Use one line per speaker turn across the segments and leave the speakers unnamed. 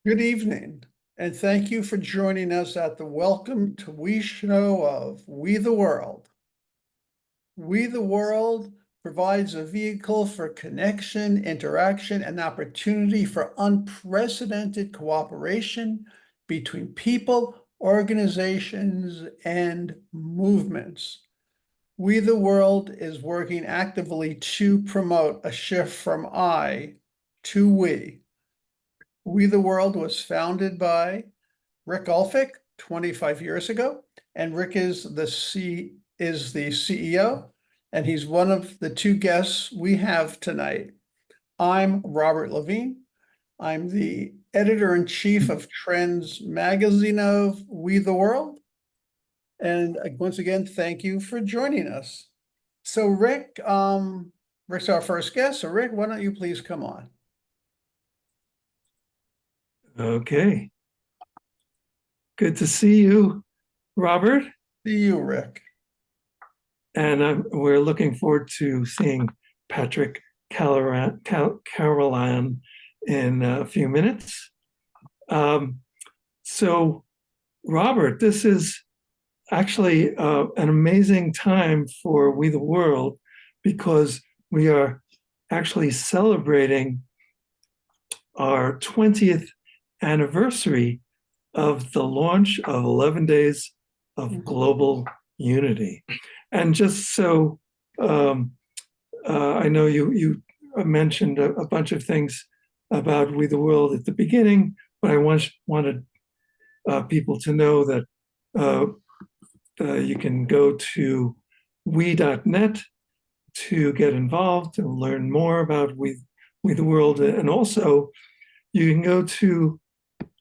Good evening, and thank you for joining us at the Welcome to We show of We the World. We the World provides a vehicle for connection, interaction, and opportunity for unprecedented cooperation between people, organizations, and movements. We the World is working actively to promote a shift from I to we. We the World was founded by Rick Ulfik 25 years ago, and Rick is the CEO, and he's one of the two guests we have tonight. I'm Robert Levine. I'm the editor-in-chief of Trends magazine of We the World. And once again, thank you for joining us. So Rick, Rick's our first guest. So Rick, why don't you please come on?
Okay. Good to see you, Robert.
See you, Rick.
And we're looking forward to seeing Patrick Carolan in a few minutes. So, Robert, this is actually an amazing time for We the World because we are actually celebrating our 20th anniversary of the launch of 11 Days of Global Unity. And just so I know you mentioned a bunch of things about We the World at the beginning, but I wanted people to know that you can go to we.net to get involved and learn more about We the World. And also, you can go to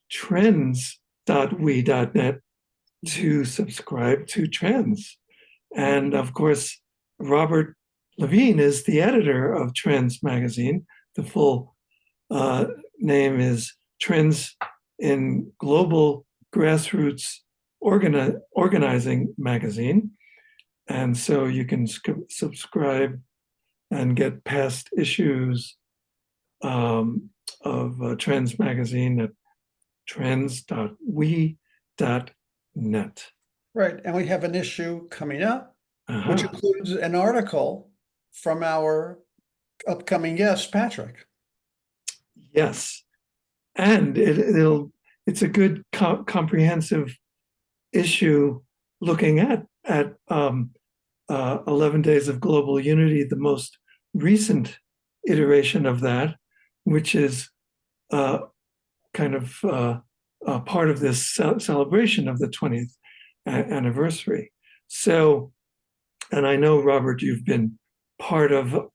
trends.we.net to subscribe to Trends. And of course, Robert Levine is the editor of Trends magazine. The full name is Trends in Global Grassroots Organizing magazine. And so you can subscribe and get past issues of Trends magazine at trends.we.net.
Right, and we have an issue coming up, which
Uh-huh.
includes an article from our upcoming guest, Patrick.
Yes, and it's a good comprehensive issue looking at 11 Days of Global Unity, the most recent iteration of that, which is kind of part of this celebration of the 20th anniversary. So, and I know, Robert, you've been part of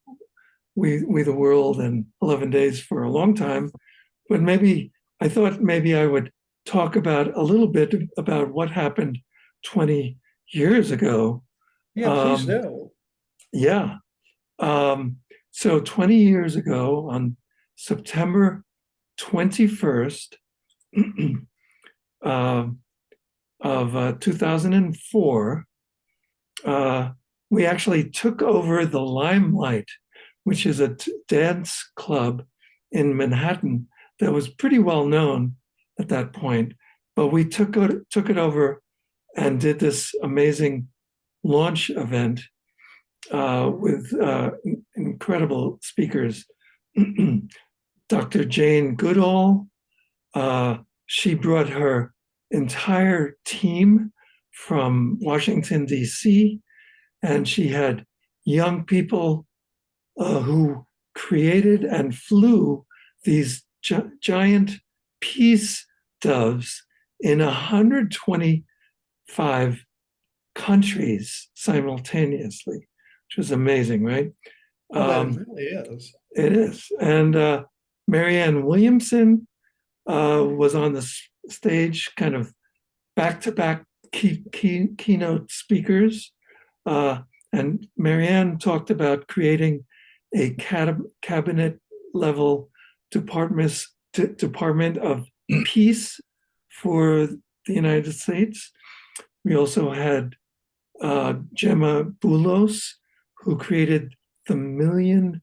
We the World and 11 Days for a long time, but I thought maybe I would talk about a little bit about what happened 20 years ago.
Yeah, please do.
Yeah. So 20 years ago, on September 21st of 2004, we actually took over the Limelight, which is a dance club in Manhattan that was pretty well known at that point. But we took it over and did this amazing launch event with incredible speakers. Dr. Jane Goodall, she brought her entire team from Washington, D.C., and she had young people who created and flew these giant peace doves in 125 countries simultaneously, which was amazing, right?
Well, that really is.
It is. And Marianne Williamson was on the stage, kind of back-to-back keynote speakers. And Marianne talked about creating a cabinet level Department of Peace for the United States. We also had Gemma Boulos, who created the Million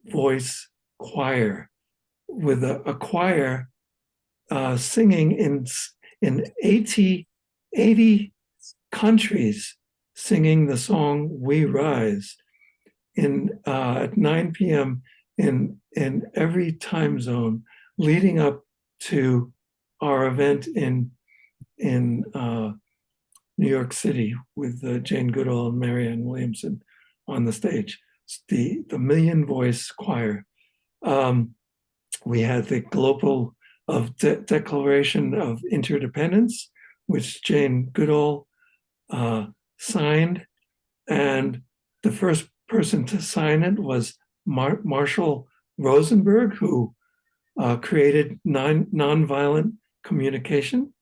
Voice Choir, with a choir singing in 80 countries, singing the song "We Rise" at 9 p.m. in every time zone, leading up to our event in New York City with Jane Goodall and Marianne Williamson on the stage. It's the Million Voice Choir. We had the Global Declaration of Interdependence, which Jane Goodall signed, and the first person to sign it was Marshall Rosenberg, who created nonviolent communication.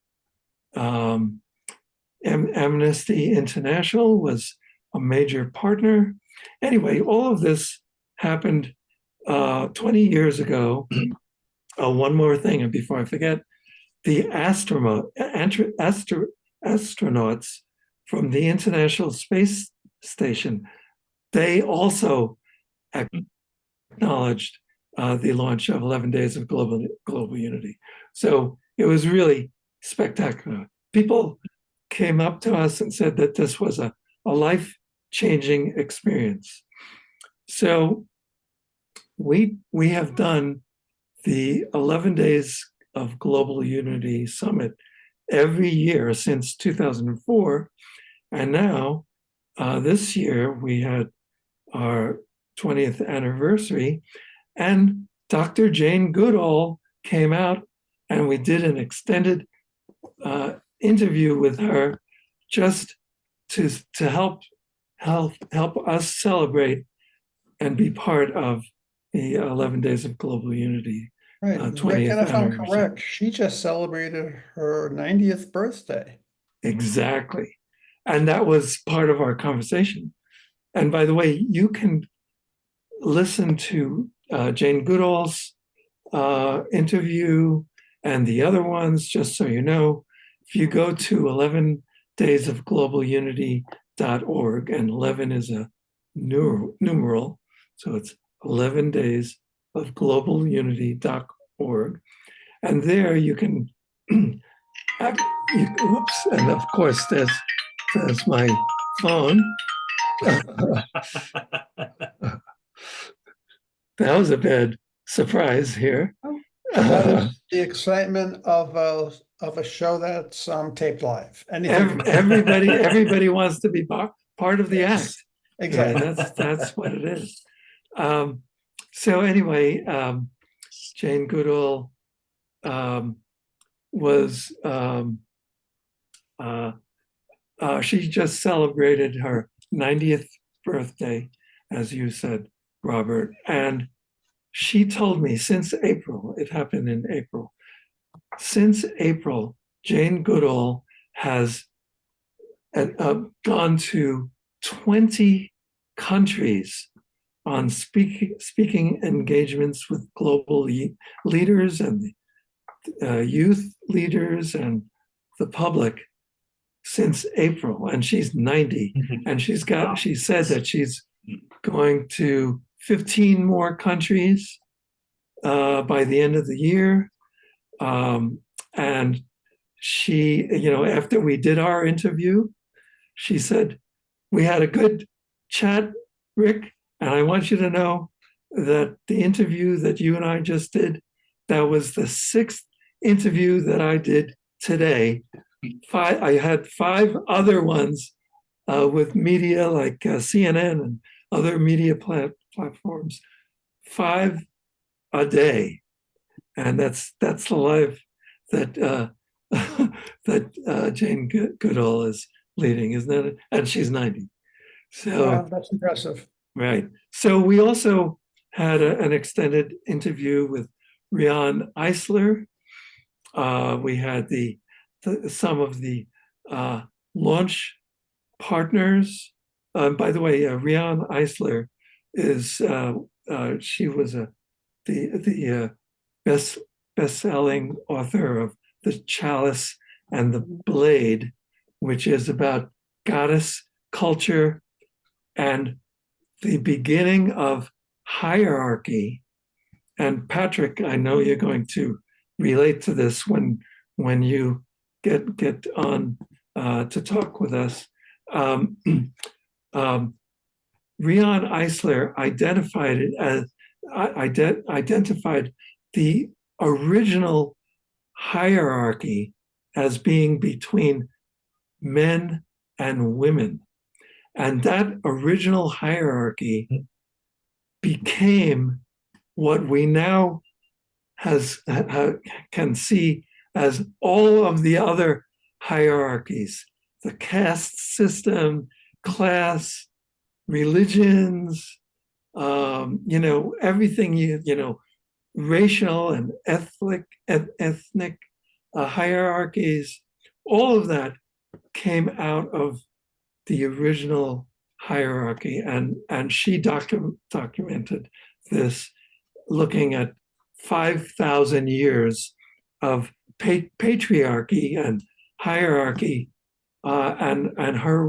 Amnesty International was a major partner. Anyway, all of this happened 20 years ago. One more thing, and before I forget, the astronauts from the International Space Station, they also acknowledged the launch of 11 Days of Global Unity. So it was really spectacular. People came up to us and said that this was a life-changing experience. So we have done the 11 Days of Global Unity Summit every year since 2004. And now, this year, we had our 20th anniversary, and Dr. Jane Goodall came out, and we did an extended interview with her just to help us celebrate and be part of the 11 Days of Global Unity.
Right.
20th
and if I'm
anniversary.
correct, she just celebrated her 90th birthday.
Exactly. And that was part of our conversation. And by the way, you can listen to Jane Goodall's interview and the other ones, just so you know. If you go to 11daysofglobalunity.org, and 11 is a numeral, so it's 11 days of globalunity.org. And there you can, whoops, and of course there's my phone. That was a bad surprise here.
That is the excitement of a show that's taped live.
Everybody wants to be part of the
Yes,
act.
exactly.
Yeah, that's what it is. So anyway, Jane Goodall was she just celebrated her 90th birthday, as you said, Robert, and she told me since April, it happened in April, since April, Jane Goodall has gone to 20 countries on speaking engagements with global leaders and youth leaders and the public since April, and she's 90. And she said that she's going to 15 more countries by the end of the year. And she, after we did our interview, she said, "We had a good chat, Rick, and I want you to know that the interview that you and I just did, that was the 6th interview that I did today. I had 5 other ones with media like CNN and other media platforms, 5 a day, and that's the life that that Jane Goodall is leading, isn't it? And she's 90. So
wow, that's impressive.
Right. So we also had an extended interview with Rian Eisler. We had some of the launch partners. By the way, Rian Eisler is she was the best-selling author of The Chalice and the Blade, which is about goddess culture and the beginning of hierarchy. And Patrick, I know you're going to relate to this when you get on to talk with us. Um, um, Rion Eisler identified it as identified the original hierarchy as being between men and women. And that original hierarchy became what we now can see as all of the other hierarchies, the caste system, class, religions, everything racial and ethnic hierarchies, all of that came out of the original hierarchy, and she documented this, looking at 5,000 years of patriarchy and hierarchy, and her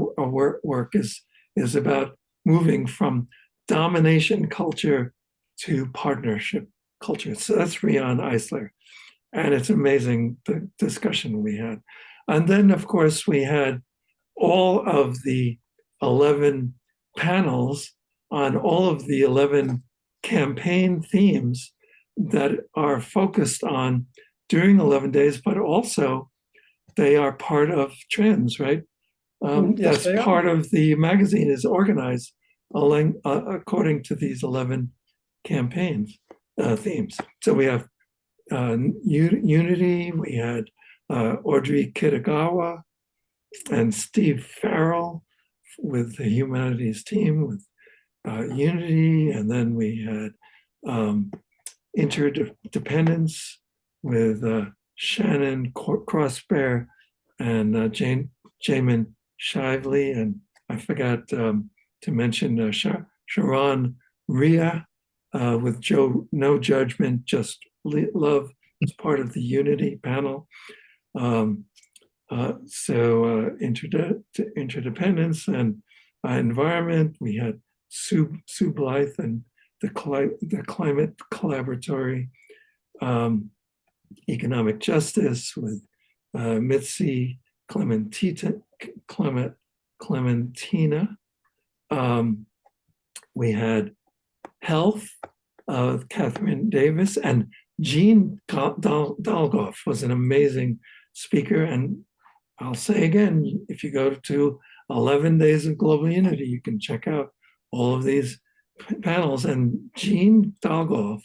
work is about moving from domination culture to partnership culture. So that's Rion Eisler, and it's amazing the discussion we had. And then, of course, we had all of the 11 panels on all of the 11 campaign themes that are focused on during 11 days, but also they are part of trends, right?
Yes,
that's part of the magazine is organized according to these 11 campaigns themes. So we have unity, we had Audrey Kitagawa and Steve Farrell with the humanities team with unity, and then we had interdependence with Shannon Crossbear and Jamin Shively, and I forgot to mention Sharon Rhea with No Judgment, Just Love as part of the Unity panel. Interdependence and environment. We had Sue Blythe and the Climate Collaboratory, economic justice with Mitzi Clementina. We had health with Catherine Davis, and Jean Dalgoff was an amazing speaker. And I'll say again, if you go to 11 Days of Global Unity, you can check out all of these panels. And Jean Dalgoff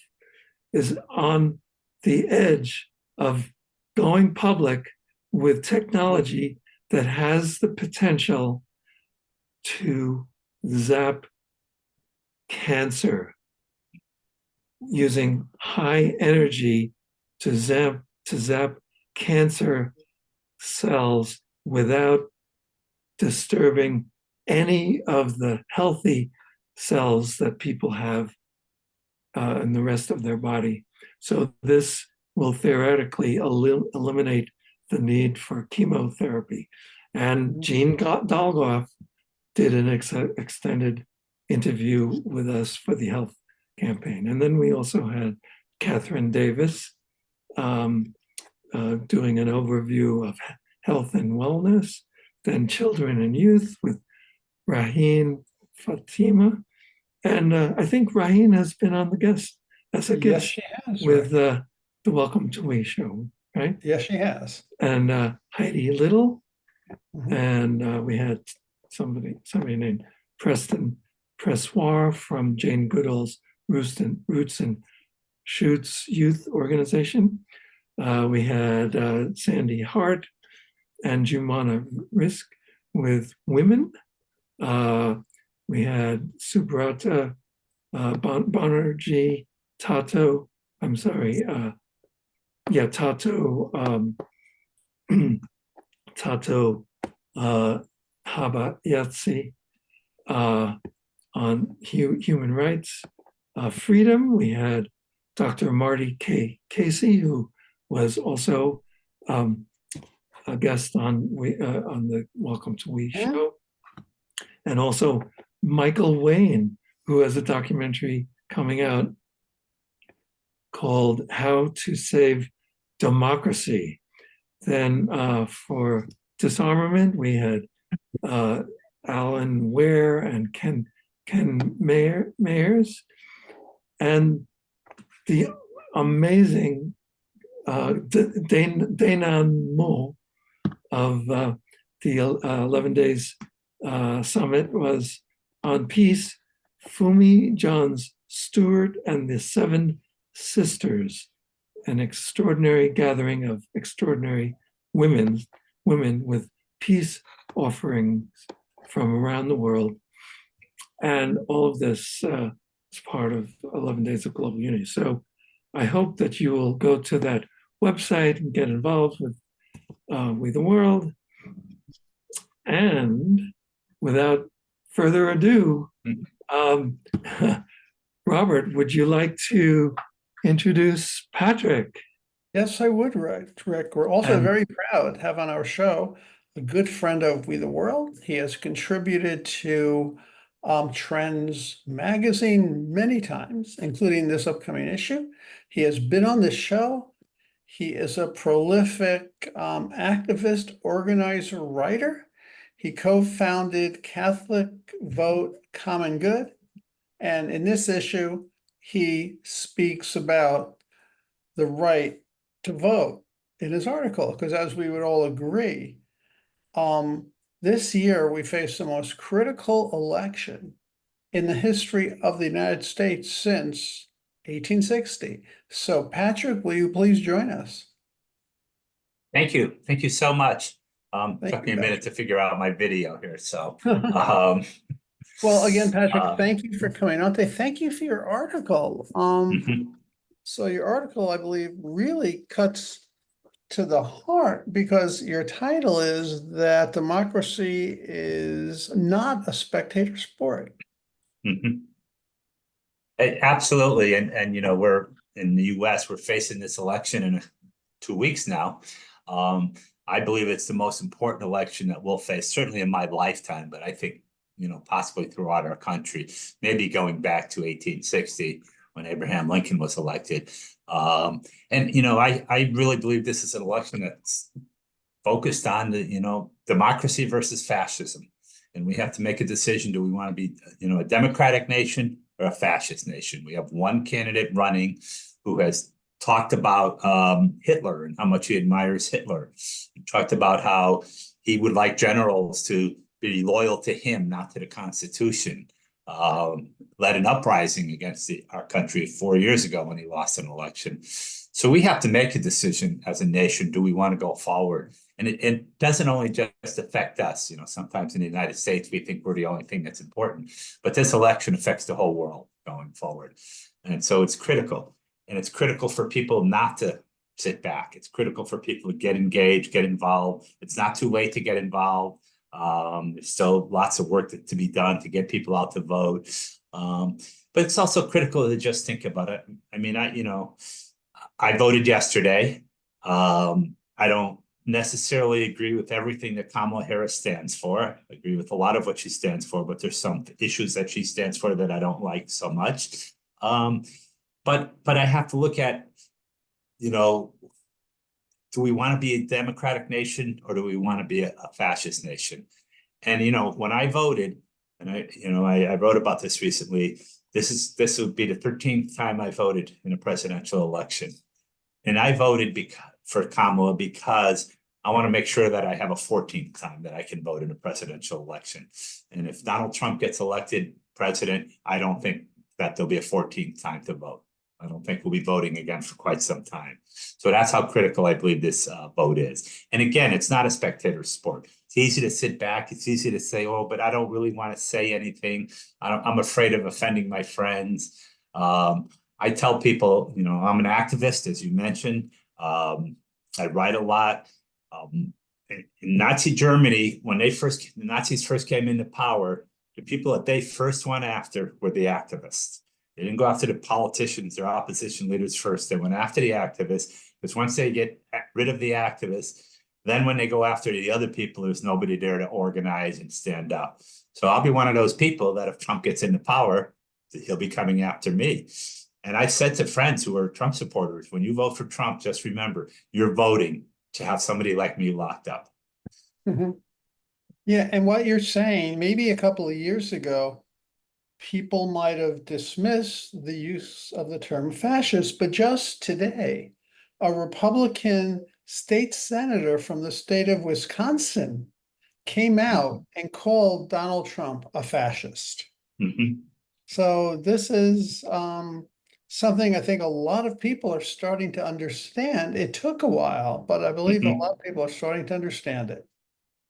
is on the edge of going public with technology that has the potential to zap cancer, using high energy to zap cancer cells without disturbing any of the healthy cells that people have in the rest of their body. So this will theoretically eliminate the need for chemotherapy. And Jean Dalgoff did an extended interview with us for the health campaign. And then we also had Catherine Davis doing an overview of health and wellness, then children and youth with Raheen Fatima. And I think Raheen has been on the guest as a guest.
Yes, she has,
with the Welcome to We show, right?
Yes, she has.
And Heidi Little. Mm-hmm. And we had somebody named Preston Pressoir from Jane Goodall's Roots and Shoots Youth Organization. We had Sandy Hart and Jumana Risk with women. We had Subrata Banerjee, Tato, I'm sorry, Tato, Tato Habayatsi on human rights. Freedom, we had Dr. Marty Casey, who was also a guest on the Welcome to We show. And also Michael Wayne, who has a documentary coming out called How to Save democracy. Then for disarmament, we had Alan Ware and Ken Mayers, and the amazing denouement of the 11 Days Summit was on peace. Fumi Johns Stewart and the Seven Sisters, an extraordinary gathering of extraordinary women with peace offerings from around the world. And all of this is part of 11 Days of Global Unity. So I hope that you will go to that website and get involved with We the World. And without further ado, Robert, would you like to introduce Patrick?
Yes, I would, Rick. We're also very proud to have on our show a good friend of We the World. He has contributed to Trends magazine many times, including this upcoming issue. He has been on this show. He is a prolific activist, organizer, writer. He co-founded Catholic Vote Common Good. And in this issue, he speaks about the right to vote in his article, because as we would all agree, this year we face the most critical election in the history of the United States since 1860. So Patrick, will you please join us?
Thank you. Thank you so much. Took me a minute to figure out my video here. So,
well, again, Patrick, thank you for coming on today. Thank you for your article. So your article, I believe, really cuts to the heart, because your title is that democracy is not a spectator sport.
Absolutely. And you know, we're in the US, we're facing this election in 2 weeks now. I believe it's the most important election that we'll face, certainly in my lifetime, but I think, you know, possibly throughout our country, maybe going back to 1860 when Abraham Lincoln was elected. And, you know, I really believe this is an election that's focused on the, you know, democracy versus fascism. And we have to make a decision. Do we want to be, you know, a democratic nation or a fascist nation? We have one candidate running who has talked about Hitler and how much he admires Hitler. He talked about how he would like generals to be loyal to him, not to the Constitution. Led an uprising against our country 4 years ago when he lost an election. So we have to make a decision as a nation. Do we want to go forward? And it doesn't only just affect us. You know, sometimes in the United States, we think we're the only thing that's important. But this election affects the whole world going forward. And so it's critical. And it's critical for people not to sit back. It's critical for people to get engaged, get involved. It's not too late to get involved. There's still lots of work to be done to get people out to vote. But it's also critical to just think about it. I mean, I voted yesterday. I don't necessarily agree with everything that Kamala Harris stands for. I agree with a lot of what she stands for, but there's some issues that she stands for that I don't like so much. But I have to look at, you know, do we want to be a democratic nation or do we want to be a fascist nation? And, you know, when I voted, and I wrote about this recently, this would be the 13th time I voted in a presidential election. And I voted for Kamala because I want to make sure that I have a 14th time that I can vote in a presidential election. And if Donald Trump gets elected president, I don't think that there'll be a 14th time to vote. I don't think we'll be voting again for quite some time. So that's how critical I believe this vote is. And again, it's not a spectator sport. It's easy to sit back. It's easy to say, oh, but I don't really want to say anything. I'm afraid of offending my friends. I tell people, you know, I'm an activist, as you mentioned. I write a lot. In Nazi Germany, when the Nazis first came into power, the people that they first went after were the activists. They didn't go after the politicians or opposition leaders first. They went after the activists, because once they get rid of the activists, then when they go after the other people, there's nobody there to organize and stand up. So I'll be one of those people that if Trump gets into power, he'll be coming after me. And I've said to friends who are Trump supporters, when you vote for Trump, just remember, you're voting to have somebody like me locked up.
Mhm. Yeah, and what you're saying, maybe a couple of years ago, people might have dismissed the use of the term fascist, but just today, a Republican state senator from the state of Wisconsin came out and called Donald Trump a fascist.
Mhm.
So this is something I think a lot of people are starting to understand. It took a while, but I believe a
Mhm.
lot of people are starting to understand it.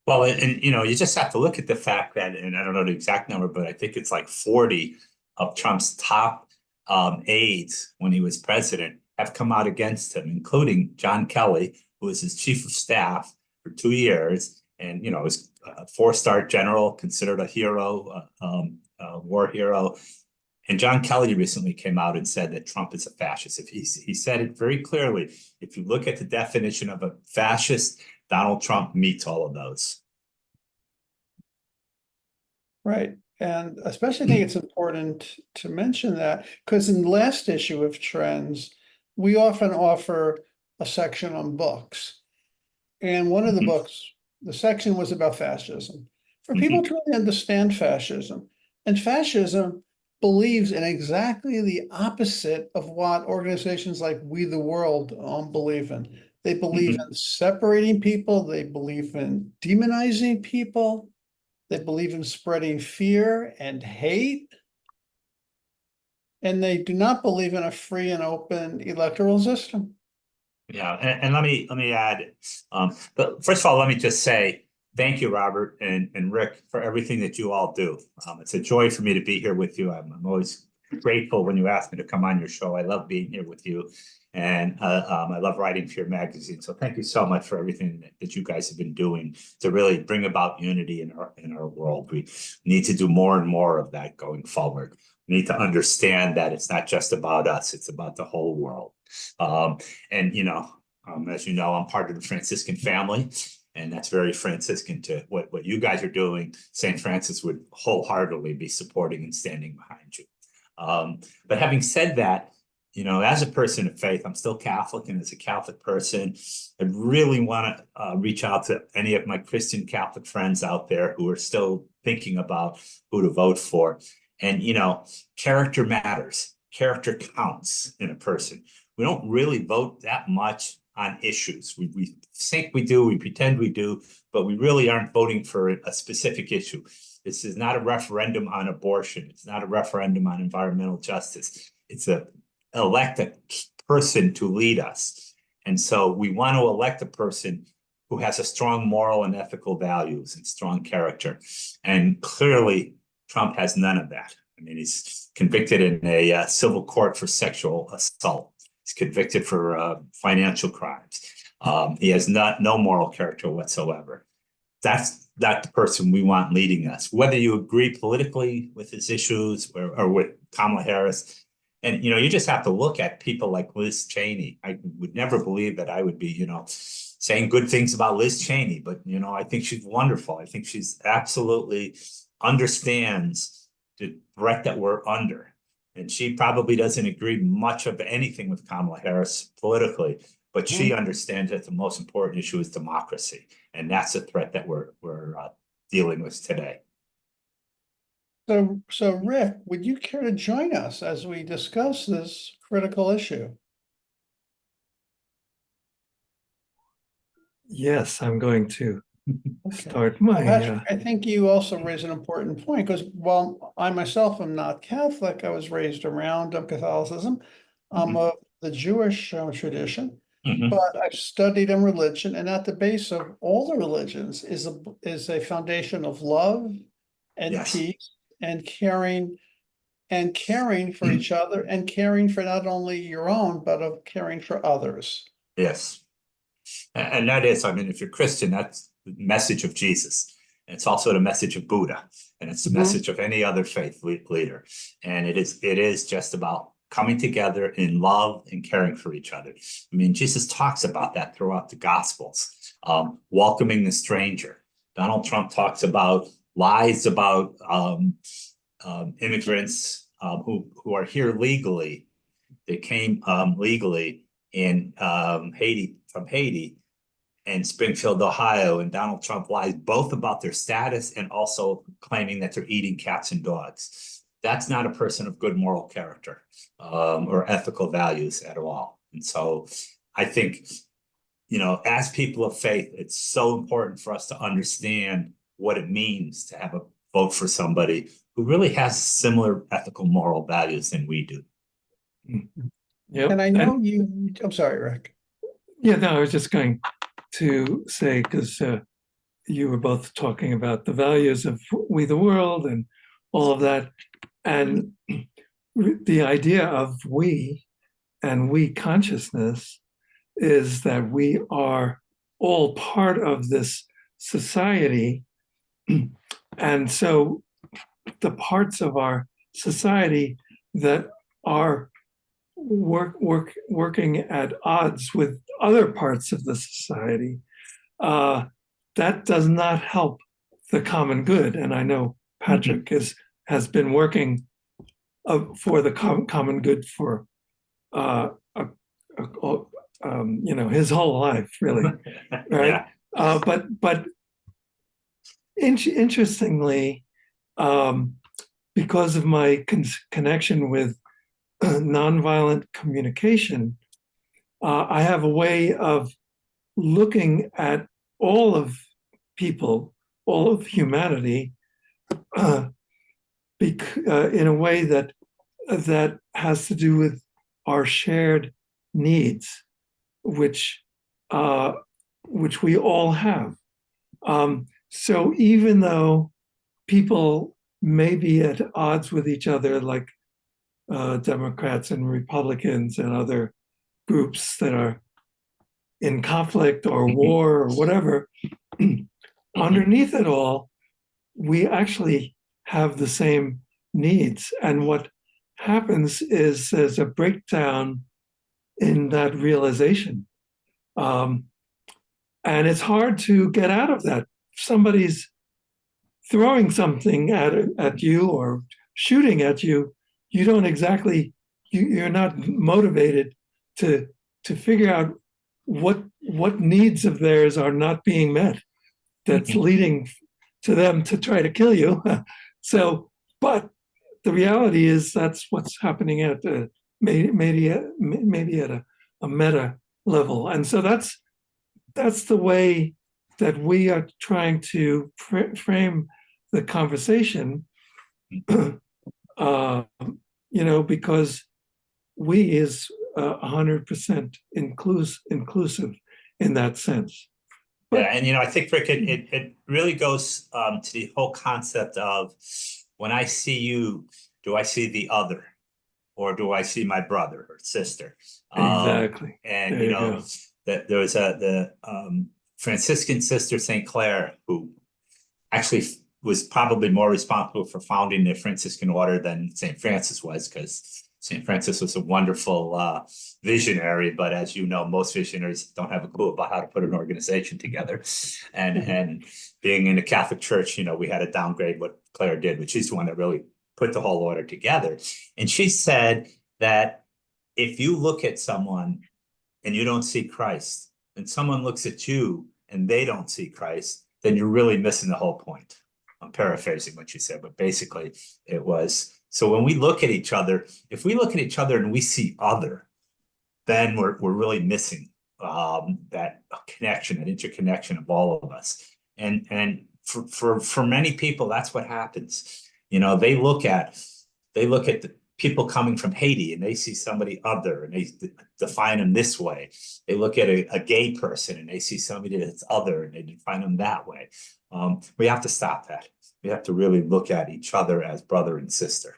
Well, and you know, you just have to look at the fact that, and I don't know the exact number, but I think it's like 40 of Trump's top aides when he was president have come out against him, including John Kelly, who was his chief of staff for 2 years, and you know, was a four-star general, considered a hero, war hero. And John Kelly recently came out and said that Trump is a fascist. If he said it very clearly. If you look at the definition of a fascist, Donald Trump meets all of those.
Right. And especially I think it's important to mention that because in the last issue of Trends, we often offer a section on books. And one of the
Mhm.
books, the section was about fascism. For people
Mhm.
to really understand fascism, and fascism believes in exactly the opposite of what organizations like We the World believe in. They believe
Mhm.
in separating people, they believe in demonizing people, they believe in spreading fear and hate, and they do not believe in a free and open electoral system.
Yeah, and let me add. But first of all, let me just say thank you, Robert and Rick, for everything that you all do. It's a joy for me to be here with you. I'm always grateful when you ask me to come on your show. I love being here with you, and I love writing for your magazine. So thank you so much for everything that you guys have been doing to really bring about unity in our world. We need to do more and more of that going forward. We need to understand that it's not just about us; it's about the whole world. Um, and you know, as you know, I'm part of the Franciscan family, and that's very Franciscan to what you guys are doing. St. Francis would wholeheartedly be supporting and standing behind you. But having said that, you know, as a person of faith, I'm still Catholic, and as a Catholic person, I really want to reach out to any of my Christian Catholic friends out there who are still thinking about who to vote for. And you know, character matters. Character counts in a person. We don't really vote that much on issues. We think we do, we pretend we do, but we really aren't voting for a specific issue. This is not a referendum on abortion. It's not a referendum on environmental justice. It's a elect a person to lead us. And so we want to elect a person who has a strong moral and ethical values and strong character. And clearly, Trump has none of that. I mean, he's convicted in a civil court for sexual assault. He's convicted for financial crimes. He has no moral character whatsoever. That's not the person we want leading us. Whether you agree politically with his issues or with Kamala Harris, and you know, you just have to look at people like Liz Cheney. I would never believe that I would be, you know, saying good things about Liz Cheney, but you know, I think she's wonderful. I think she's absolutely understands the threat that we're under. And she probably doesn't agree much of anything with Kamala Harris politically, but she understands that the most important issue is democracy, and that's a threat that we're dealing with today.
So Rick, would you care to join us as we discuss this critical issue?
Yes, I'm going to
Okay.
start
Well,
my.
Patrick, I think you also raise an important point because while I myself am not Catholic, I was raised around Catholicism. I'm of the Jewish tradition,
Mhm.
but I've studied in religion, and at the base of all the religions is a foundation of love and
Yes.
peace and caring for each other and caring for not only your own, but of caring for others.
Yes. And that is, I mean, if you're Christian, that's the message of Jesus. And it's also the message of Buddha, and it's the
Mhm.
message of any other faith leader. And it is just about coming together in love and caring for each other. I mean, Jesus talks about that throughout the Gospels, welcoming the stranger. Donald Trump talks about lies about immigrants who are here legally They came legally in from Haiti and Springfield, Ohio, and Donald Trump lies both about their status and also claiming that they're eating cats and dogs. That's not a person of good moral character or ethical values at all. And so I think, as people of faith, it's so important for us to understand what it means to have a vote for somebody who really has similar ethical moral values than we do.
Yep.
And I know I'm sorry, Rick.
Yeah, no, I was just going to say, because you were both talking about the values of we the world and all of that. And the idea of we and we consciousness is that we are all part of this society. And so the parts of our society that are working at odds with other parts of the society, that does not help the common good. And I know Patrick has been working for the common good for his whole life, really, right?
Yeah.
But interestingly, because of my connection with nonviolent communication, I have a way of looking at all of people, all of humanity, in a way that has to do with our shared needs, which we all have. So even though people may be at odds with each other, like Democrats and Republicans and other groups that are in conflict or war or whatever, underneath it all, we actually have the same needs. And what happens is there's a breakdown in that realization. And it's hard to get out of that. If somebody's throwing something at you or shooting at you, you don't exactly, you're not motivated to figure out what needs of theirs are not being met that's leading to them to try to kill you. So, but the reality is that's what's happening at maybe at a meta level. And so that's the way that we are trying to frame the conversation, because we is 100% inclusive in that sense.
But, yeah, and I think, Rick, it really goes to the whole concept of, when I see you, do I see the other, or do I see my brother or sister?
Exactly.
And that there was the Franciscan sister St. Clare, who actually was probably more responsible for founding the Franciscan order than St. Francis was, because St. Francis was a wonderful visionary, but as you know, most visionaries don't have a clue about how to put an organization together. And being in the Catholic Church, we had to downgrade what Clare did, but she's the one that really put the whole order together. And she said that if you look at someone and you don't see Christ, and someone looks at you and they don't see Christ, then you're really missing the whole point. I'm paraphrasing what she said, but basically it was, so when we look at each other, if we look at each other and we see other, then we're really missing that connection, that interconnection of all of us. And for many people, that's what happens. They look at the people coming from Haiti and they see somebody other and they define them this way. They look at a gay person and they see somebody that's other and they define them that way. We have to stop that. We have to really look at each other as brother and sister.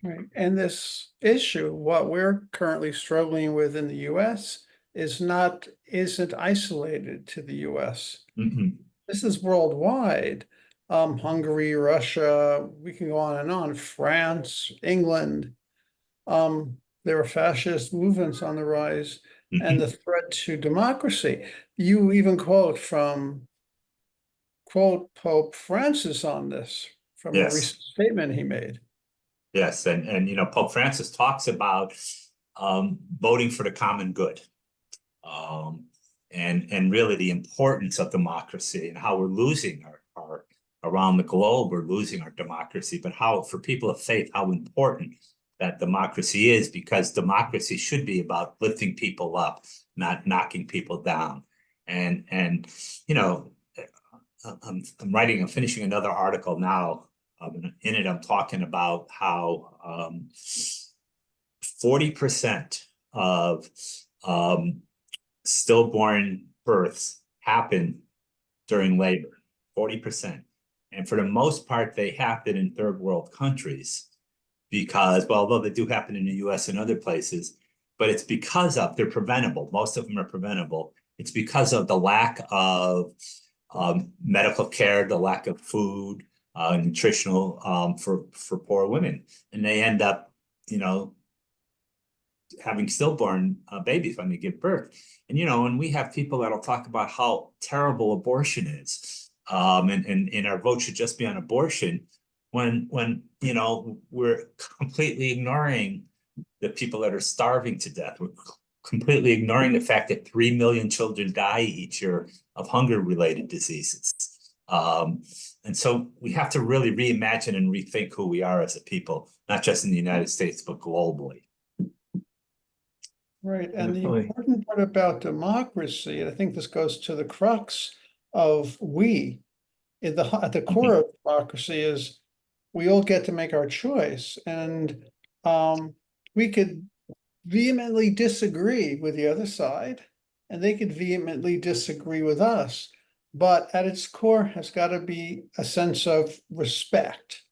Right. And this issue, what we're currently struggling with in the US, isn't isolated to the US. This is worldwide. Hungary, Russia, we can go on and on, France, England. There are fascist movements on the rise and the threat to democracy. You even quote Pope Francis on this from a recent statement he made.
Yes, and Pope Francis talks about voting for the common good, and really the importance of democracy and how we're losing our around the globe, we're losing our democracy, but how for people of faith, how important that democracy is, because democracy should be about lifting people up, not knocking people down. And I'm finishing another article now. In it, I'm talking about how 40% of stillborn births happen during labor, 40%. And for the most part, they happen in third world countries because, well, although they do happen in the US and other places, but it's because of, they're preventable. Most of them are preventable. It's because of the lack of medical care, the lack of food, nutritional for poor women. And they end up, having stillborn babies when they give birth. And we have people that'll talk about how terrible abortion is. And our vote should just be on abortion when we're completely ignoring the people that are starving to death. We're completely ignoring the fact that 3 million children die each year of hunger-related diseases. And so we have to really reimagine and rethink who we are as a people, not just in the United States, but globally.
Right, and the
Definitely.
important part about democracy, and I think this goes to the crux of we, at the core of democracy is we all get to make our choice, and we could vehemently disagree with the other side, and they could vehemently disagree with us, but at its core has got to be a sense of respect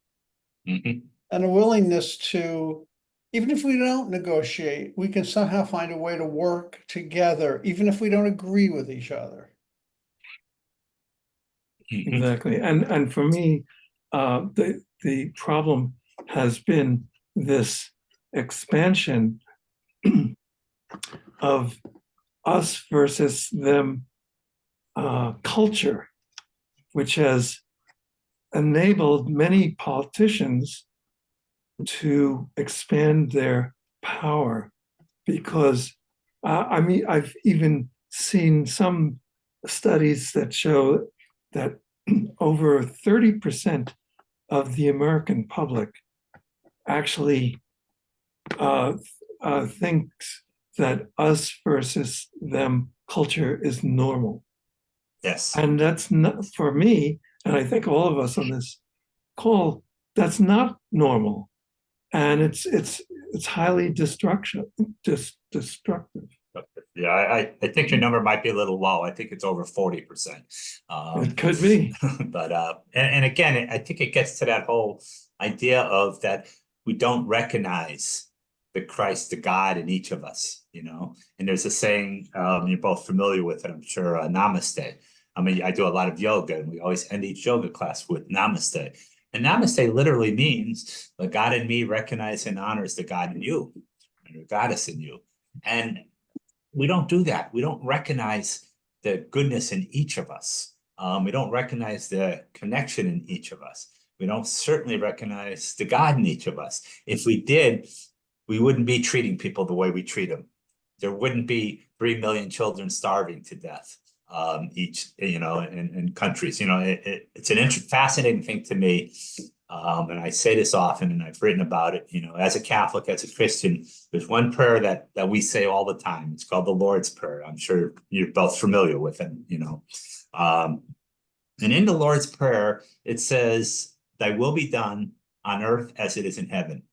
Mhm.
and a willingness to, even if we don't negotiate, we can somehow find a way to work together, even if we don't agree with each other.
Mhm.
Exactly. And for me, the problem has been this expansion of us versus them culture, which has enabled many politicians to expand their power because I've even seen some studies that show that over 30% of the American public actually thinks that us versus them culture is normal.
Yes.
And that's not for me, and I think all of us on this call, that's not normal. And it's highly destructive.
Yeah, I think your number might be a little low. I think it's over 40%.
It could be.
But and again, I think it gets to that whole idea of that we don't recognize the Christ, the God in each of us, And there's a saying, you're both familiar with it, I'm sure, namaste. I mean, I do a lot of yoga, and we always end each yoga class with namaste. And namaste literally means the God in me recognizes and honors the God in you, and the goddess in you. And we don't do that. We don't recognize the goodness in each of us. We don't recognize the connection in each of us. We don't certainly recognize the God in each of us. If we did, we wouldn't be treating people the way we treat them. There wouldn't be 3 million children starving to death each, in countries. It's an fascinating thing to me. And I say this often, and I've written about it, as a Catholic, as a Christian, there's one prayer that we say all the time. It's called the Lord's Prayer. I'm sure you're both familiar with it, and in the Lord's Prayer, it says, "Thy will be done on earth as it is in heaven."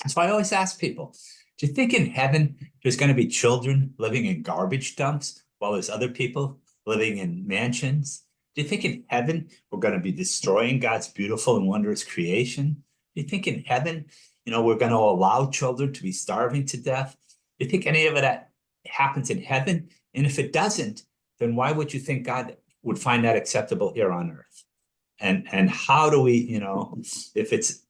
So I always ask people, do you think in heaven there's going to be children living in garbage dumps while there's other people living in mansions? Do you think in heaven we're going to be destroying God's beautiful and wondrous creation? Do you think in heaven, we're going to allow children to be starving to death? Do you think any of that happens in heaven? And if it doesn't, then why would you think God would find that acceptable here on earth? And how do we, if it's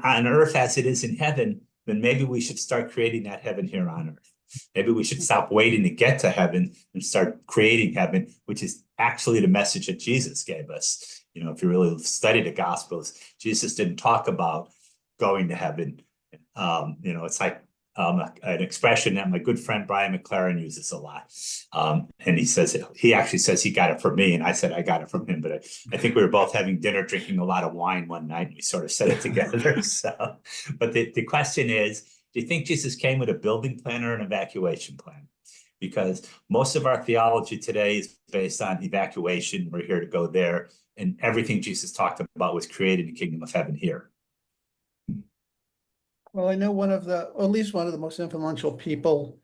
on earth as it is in heaven, then maybe we should start creating that heaven here on earth. Maybe we should stop waiting to get to heaven and start creating heaven, which is actually the message that Jesus gave us. If you really study the Gospels, Jesus didn't talk about going to heaven. It's like an expression that my good friend Brian McLaren uses a lot. And he actually says he got it from me, and I said I got it from him. But I think we were both having dinner, drinking a lot of wine one night, and we sort of said it together. So, but the question is, do you think Jesus came with a building plan or an evacuation plan? Because most of our theology today is based on evacuation. We're here to go there. And everything Jesus talked about was created the kingdom of heaven here.
Well, I know at least one of the most influential people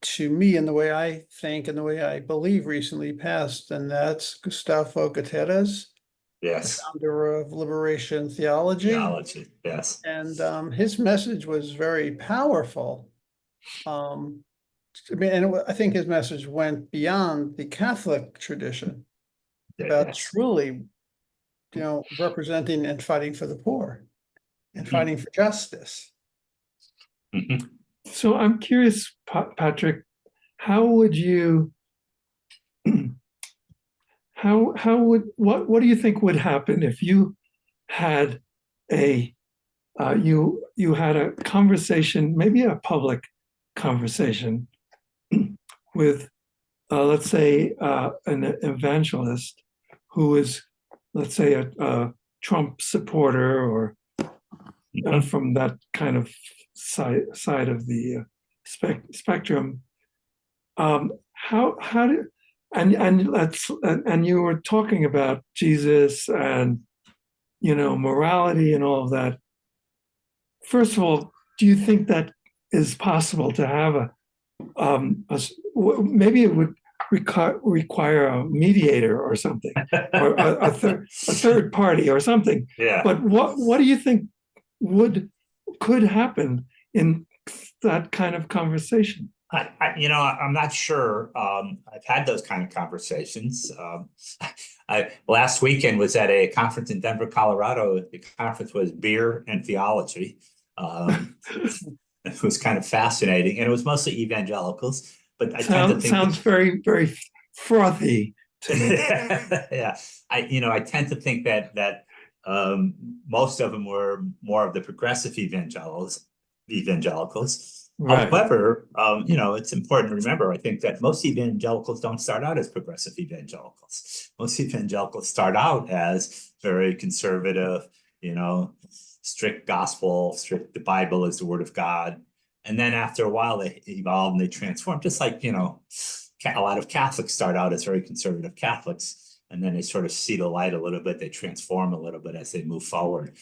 to me in the way I think and the way I believe recently passed, and that's Gustavo Gutierrez, the
Yes.
founder of Liberation Theology.
Theology, yes.
And his message was very powerful. And I think his message went beyond the Catholic tradition about
Yes.
truly, representing and fighting for the poor and fighting for justice.
Mhm.
So I'm curious, Patrick, how would you, what do you think would happen if you had you had a conversation, maybe a public conversation with, let's say, an evangelist who is, let's say, a Trump supporter or from that kind of side of the spectrum. How do and you were talking about Jesus and morality and all of that. First of all, do you think that is possible to have maybe it would require a mediator or something, or a third party or something?
Yeah.
But what do you think could happen in that kind of conversation?
I'm not sure. I've had those kind of conversations. Last weekend was at a conference in Denver, Colorado. The conference was Beer and Theology. It was kind of fascinating, and it was mostly evangelicals. But I tend to think
sounds very, very frothy to me.
Yeah, I tend to think that most of them were more of the progressive evangelicals.
Right.
However, it's important to remember, I think that most evangelicals don't start out as progressive evangelicals. Most evangelicals start out as very conservative, strict gospel, strict, the Bible is the word of God. And then after a while, they evolve and they transform, just like, a lot of Catholics start out as very conservative Catholics, and then they sort of see the light a little bit, they transform a little bit as they move forward.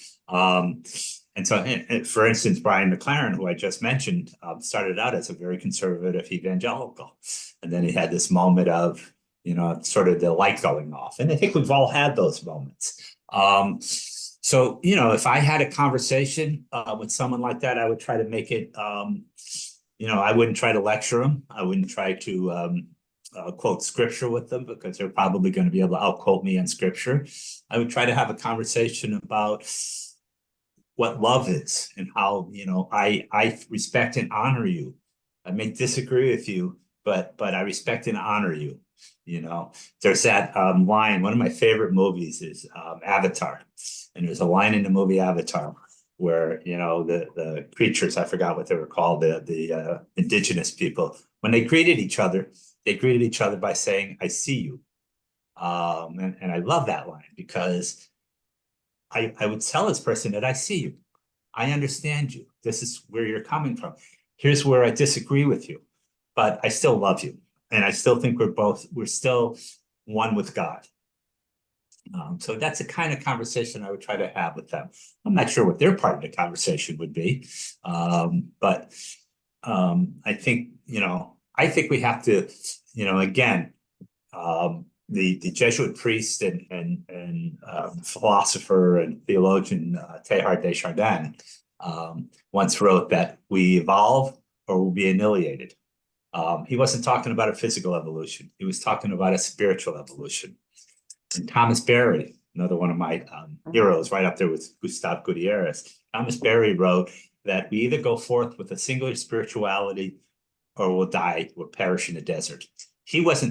And so, for instance, Brian McLaren, who I just mentioned, started out as a very conservative evangelical. And then he had this moment of, sort of the light going off. And I think we've all had those moments. So, if I had a conversation with someone like that, I would try to make it, I wouldn't try to lecture them. I wouldn't try to quote scripture with them, because they're probably going to be able to outquote me on scripture. I would try to have a conversation about what love is and how, I respect and honor you. I may disagree with you, but I respect and honor you. There's that line. One of my favorite movies is Avatar, and there's a line in the movie Avatar where the creatures, I forgot what they were called, the indigenous people, when they greeted each other by saying, "I see you," and I love that line, because I would tell this person that I see you. I understand you. This is where you're coming from. Here's where I disagree with you, but I still love you. And I still think we're still one with God. So that's the kind of conversation I would try to have with them. I'm not sure what their part of the conversation would be. But I think we have to, again, the Jesuit priest and philosopher and theologian Teilhard de Chardin once wrote that we evolve or we'll be annihilated. He wasn't talking about a physical evolution. He was talking about a spiritual evolution. And Thomas Berry, another one of my heroes, right up there with Gustavo Gutierrez, Thomas Berry wrote that we either go forth with a singular spirituality or we'll die, we'll perish in the desert.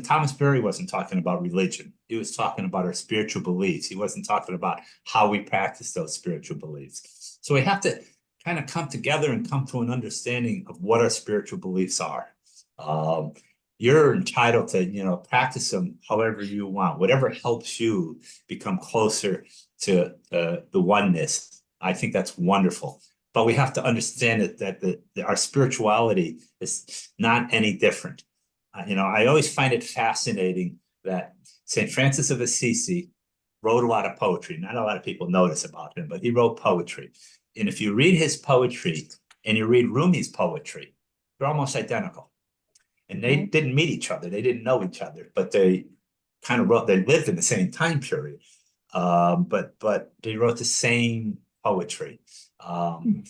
Thomas Berry wasn't talking about religion. He was talking about our spiritual beliefs. He wasn't talking about how we practice those spiritual beliefs. So we have to kind of come together and come to an understanding of what our spiritual beliefs are. You're entitled to, practice them however you want, whatever helps you become closer to the oneness. I think that's wonderful. But we have to understand that our spirituality is not any different. I always find it fascinating that St. Francis of Assisi wrote a lot of poetry. Not a lot of people notice about him, but he wrote poetry. And if you read his poetry and you read Rumi's poetry, they're almost identical. And they didn't meet each other. They didn't know each other, but they lived in the same time period. But they wrote the same poetry. And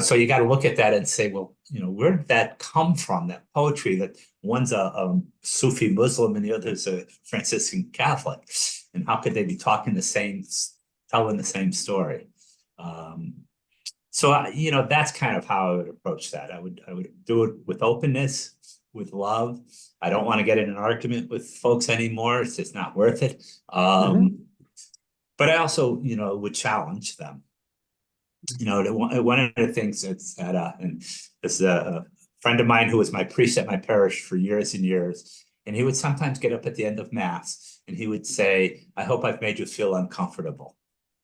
so you got to look at that and say, well, where did that come from? That poetry, that one's a Sufi Muslim and the other's a Franciscan Catholic, and how could they be telling the same story? So that's kind of how I would approach that. I would do it with openness, with love. I don't want to get in an argument with folks anymore. It's just not worth it. But I also, would challenge them. One of the things that's and this is a friend of mine who was my priest at my parish for years and years, and he would sometimes get up at the end of Mass and he would say, "I hope I've made you feel uncomfortable,"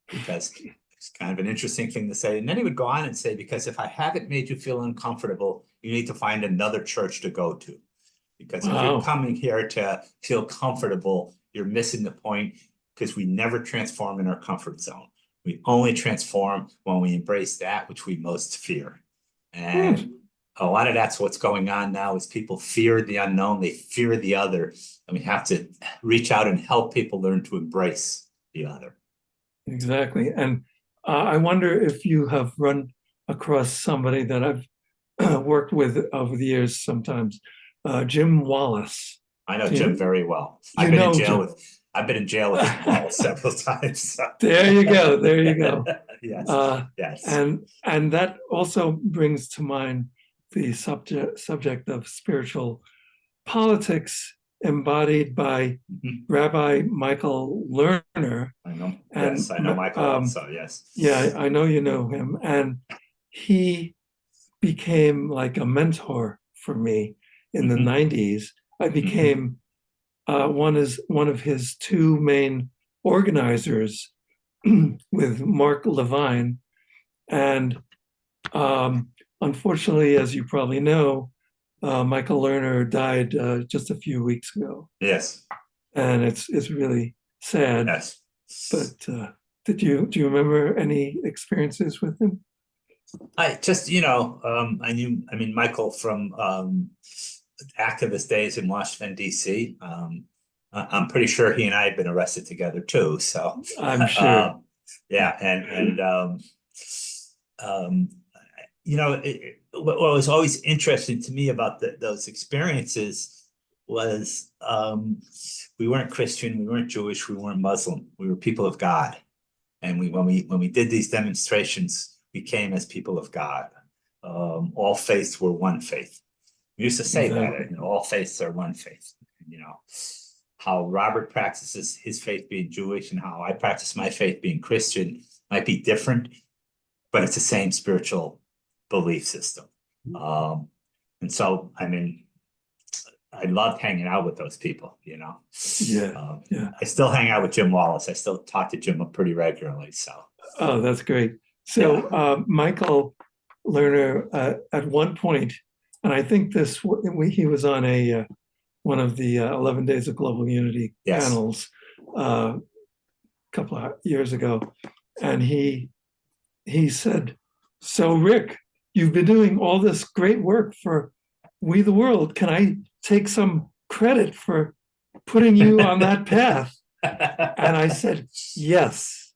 because it's kind of an interesting thing to say. And then he would go on and say, "Because if I haven't made you feel uncomfortable, you need to find another church to go to. Because if you're coming here to feel comfortable, you're missing the point, because we never transform in our comfort zone. We only transform when we embrace that which we most fear." And a lot of that's what's going on now is people fear the unknown, they fear the other, and we have to reach out and help people learn to embrace the other.
Exactly. And I wonder if you have run across somebody that I've worked with over the years sometimes, Jim Wallace.
I know Jim very well. I've been in jail with Jim Wallace several times. So.
There you go.
Yes. Yes.
And that also brings to mind the subject of spiritual politics embodied by Rabbi Michael Lerner.
I know.
And,
yes, I know Michael also, yes.
Yeah, I know you know him. And he became like a mentor for me in the 90s. I became one of his two main organizers with Mark Levine. And unfortunately, as you probably know, Michael Lerner died just a few weeks ago.
Yes.
And it's really sad.
Yes.
But do you remember any experiences with him?
I just, I knew Michael from activist days in Washington, D.C. I'm pretty sure he and I have been arrested together too. So
I'm sure.
What was always interesting to me about those experiences was we weren't Christian, we weren't Jewish, we weren't Muslim. We were people of God, and when we did these demonstrations, we came as people of God. All faiths were one faith. We used to say that all faiths are one faith. How Robert practices his faith being Jewish and how I practice my faith being Christian might be different, but it's the same spiritual belief system. And so, I loved hanging out with those people,
Yeah.
I still hang out with Jim Wallace. I still talk to Jim pretty regularly. So.
Oh, that's great. So Michael Lerner, at one point, and I think he was on one of the 11 Days of Global Unity panels a couple of years ago, and he said, "So Rick, you've been doing all this great work for We the World. Can I take some credit for putting you on that path?" And I said, yes,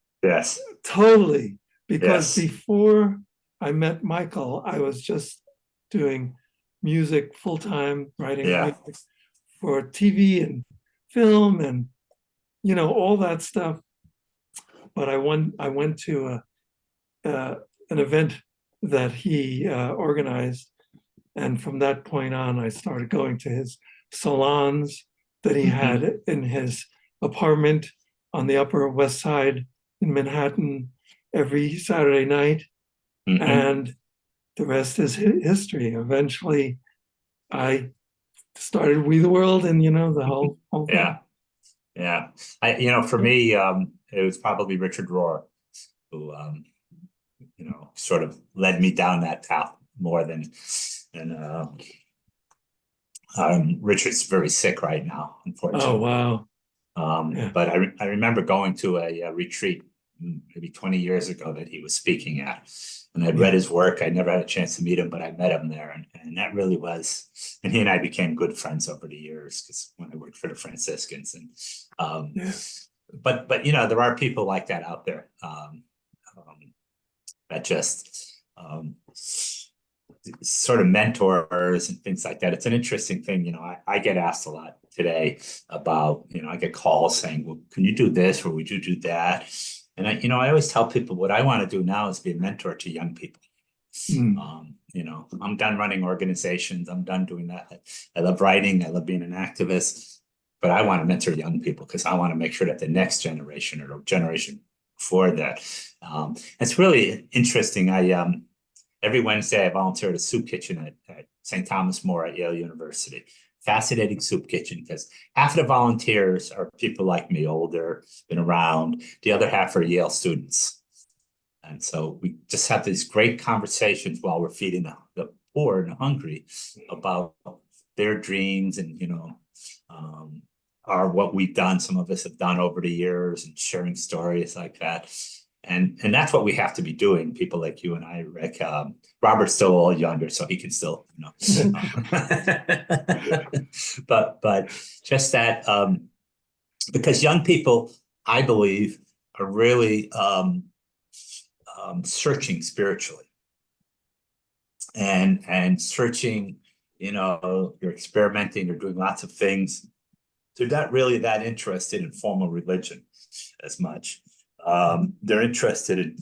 totally. Because before I met Michael, I was just doing music full-time, writing music for TV and film and, all that stuff. But I went to an event that he organized. And from that point on, I started going to his salons that he had in his apartment on the Upper West Side in Manhattan. every Saturday night,
Mhm.
and the rest is history. Eventually, I started We the World, and the whole thing.
Yeah. Yeah. For me, it was probably Richard Rohr who, sort of led me down that path more than Richard's very sick right now,
Oh,
unfortunately.
wow. Yeah.
But I remember going to a retreat maybe 20 years ago that he was speaking at. And I'd read his work. I never had a chance to meet him, but I met him there. And that really was, and he and I became good friends over the years because when I worked for the Franciscans.
Yeah.
But there are people like that out there that just sort of mentors and things like that. It's an interesting thing. I get asked a lot today about, I get calls saying, well, can you do this or would you do that? And I always tell people what I want to do now is be a mentor to young people. I'm done running organizations. I'm done doing that. I love writing. I love being an activist, but I want to mentor young people because I want to make sure that the next generation or the generation before that. It's really interesting. Every Wednesday, I volunteer at a soup kitchen at St. Thomas More at Yale University. Fascinating soup kitchen because half of the volunteers are people like me, older, been around. The other half are Yale students. And so we just have these great conversations while we're feeding the poor and the hungry about their dreams and, are what we've done. Some of us have done over the years and sharing stories like that. And that's what we have to be doing. People like you and I, Rick. Robert's still a little younger, so he can still, but just that, because young people, I believe, are really searching spiritually and searching. You're experimenting, you're doing lots of things. They're not really that interested in formal religion as much. They're interested in,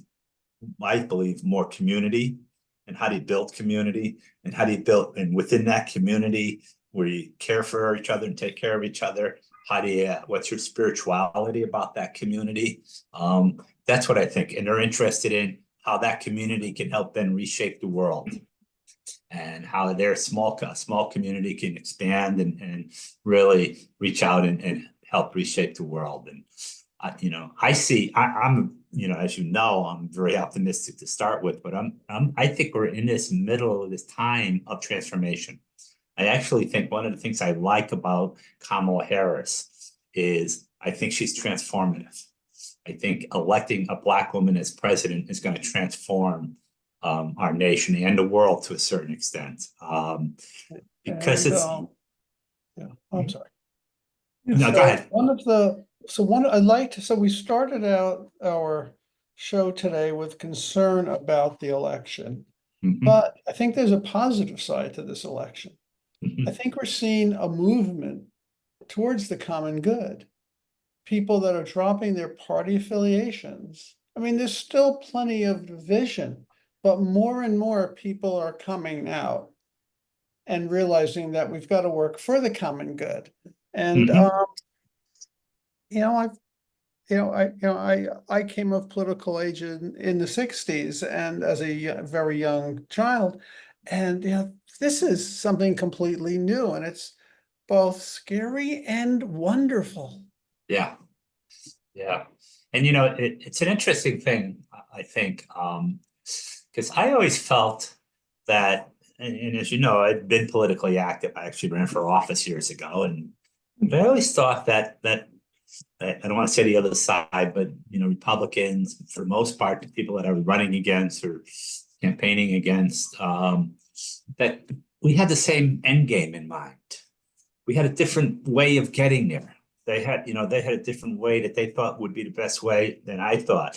I believe, more community and how do you build community and how do you build, and within that community where you care for each other and take care of each other, what's your spirituality about that community? That's what I think. And they're interested in how that community can help them reshape the world and how their small community can expand and really reach out and help reshape the world. And I'm as I'm very optimistic to start with, but I think we're in this middle of this time of transformation. I actually think one of the things I like about Kamala Harris is I think she's transformative. I think electing a Black woman as president is going to transform our nation and the world to a certain extent. Because it's
yeah, I'm sorry.
No, go ahead.
So we started out our show today with concern about the election, but I think there's a positive side to this election. I think we're seeing a movement towards the common good. People that are dropping their party affiliations. I mean, there's still plenty of division, but more and more people are coming out and realizing that we've got to work for the common good. And I came of political age in the 60s and as a very young child. And this is something completely new, and it's both scary and wonderful.
Yeah. Yeah. And it's an interesting thing, I think, because I always felt that, and as you know, I've been politically active. I actually ran for office years ago, and I always thought that I don't want to say the other side, but Republicans, for the most part, the people that I was running against or campaigning against, that we had the same end game in mind. We had a different way of getting there. They had a different way that they thought would be the best way than I thought.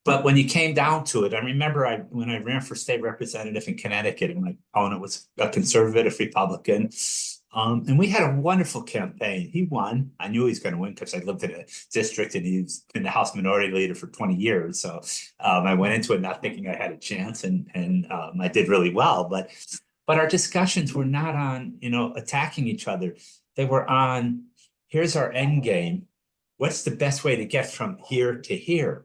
But when you came down to it, I remember when I ran for state representative in Connecticut, and my opponent was a conservative Republican. And we had a wonderful campaign. He won. I knew he was going to win because I lived in a district and he's been the House Minority Leader for 20 years. So I went into it not thinking I had a chance, and I did really well. But our discussions were not on, attacking each other. They were on, here's our end game. What's the best way to get from here to here?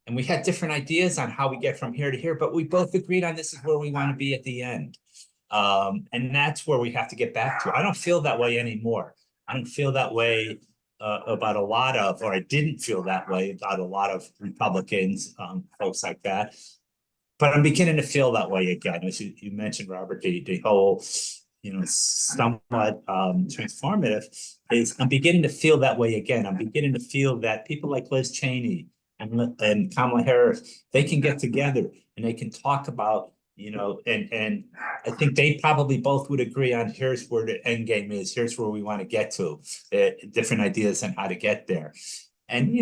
And we had different ideas on how we get from here to here, but we both agreed on this is where we want to be at the end. And that's where we have to get back to. I don't feel that way anymore. I don't feel that way about a lot of, or I didn't feel that way about a lot of Republicans, folks like that. But I'm beginning to feel that way again. As you mentioned, Robert, the whole, somewhat transformative is I'm beginning to feel that way again. I'm beginning to feel that people like Liz Cheney and Kamala Harris, they can get together and they can talk about, and I think they probably both would agree on here's where the end game is, here's where we want to get to, different ideas on how to get there. And,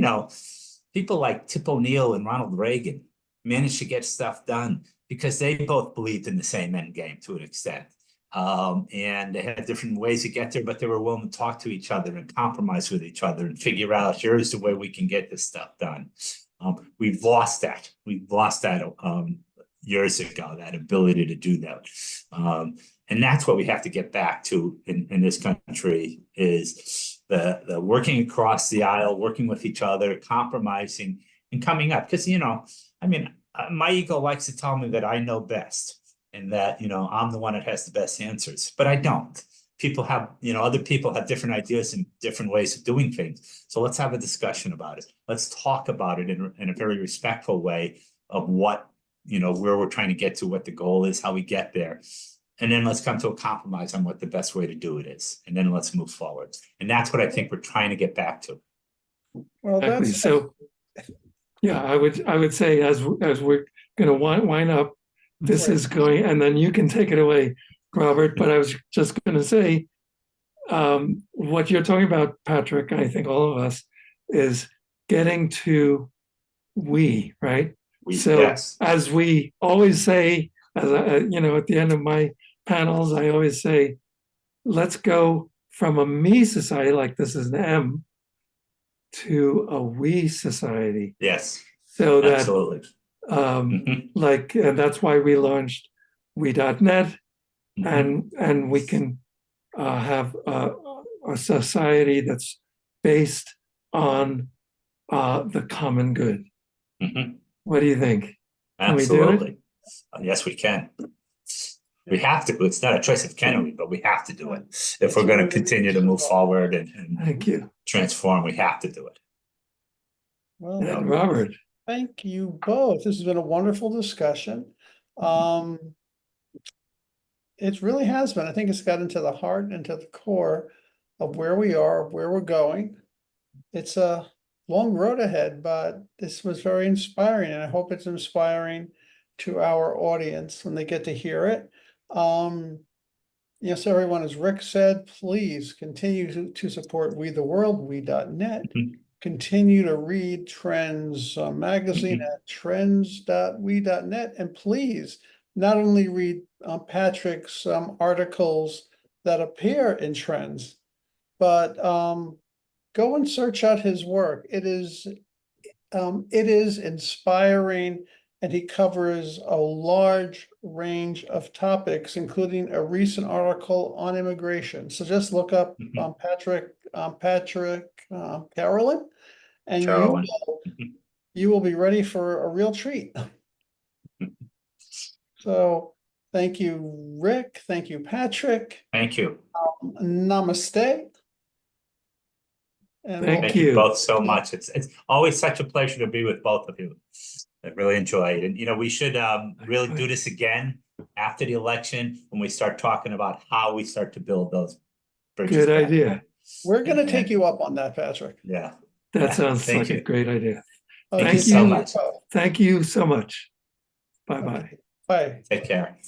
people like Tip O'Neill and Ronald Reagan managed to get stuff done because they both believed in the same end game to an extent. And they had different ways to get there, but they were willing to talk to each other and compromise with each other and figure out here's the way we can get this stuff done. We've lost that. We've lost that years ago, that ability to do that. And that's what we have to get back to in this country is the working across the aisle, working with each other, compromising and coming up. Because, my ego likes to tell me that I know best and that, I'm the one that has the best answers, but I don't. People have, other people have different ideas and different ways of doing things. So let's have a discussion about it. Let's talk about it in a very respectful way of what, where we're trying to get to, what the goal is, how we get there. And then let's come to a compromise on what the best way to do it is. And then let's move forward. And that's what I think we're trying to get back to.
Well,
Exactly. So, yeah, I would say as we're going to wind up, this is going, and then you can take it away, Robert. But I was just going to say, what you're talking about, Patrick, and I think all of us, is getting to we, right?
Yes.
As we always say, as at the end of my panels, I always say, let's go from a me society, like this is an M, to a we society.
Yes.
So that
absolutely.
And that's why we launched we.net, and we can have a society that's based on the common good. What do you think? Can
Absolutely.
we do it?
Yes, we can. We have to. It's not a choice of can we, but we have to do it. If we're going to continue to move forward and
Thank you.
Transform, we have to do it.
Well,
And Robert.
Thank you both. This has been a wonderful discussion. It really has been. I think it's got into the heart and to the core of where we are, where we're going. It's a long road ahead, but this was very inspiring, and I hope it's inspiring to our audience when they get to hear it. Yes, everyone, as Rick said, please continue to support We the World, we.net. Continue to read Trends magazine at trends.we.net, and please not only read Patrick's articles that appear in Trends, but go and search out his work. It is inspiring, and he covers a large range of topics, including a recent article on immigration. So just look up Patrick Carolan, and
Carolan.
you will be ready for a real treat. So thank you, Rick. Thank you, Patrick.
Thank you.
Namaste. And
Thank
you
you
both so much. It's always such a pleasure to be with both of you. I really enjoy it. And, we should really do this again after the election when we start talking about how we start to build those bridges.
Good idea.
We're going to take you up on that, Patrick.
Yeah.
That sounds like a great idea.
Thank you so much.
Thank you so much. Bye-bye.
Bye.
Take care.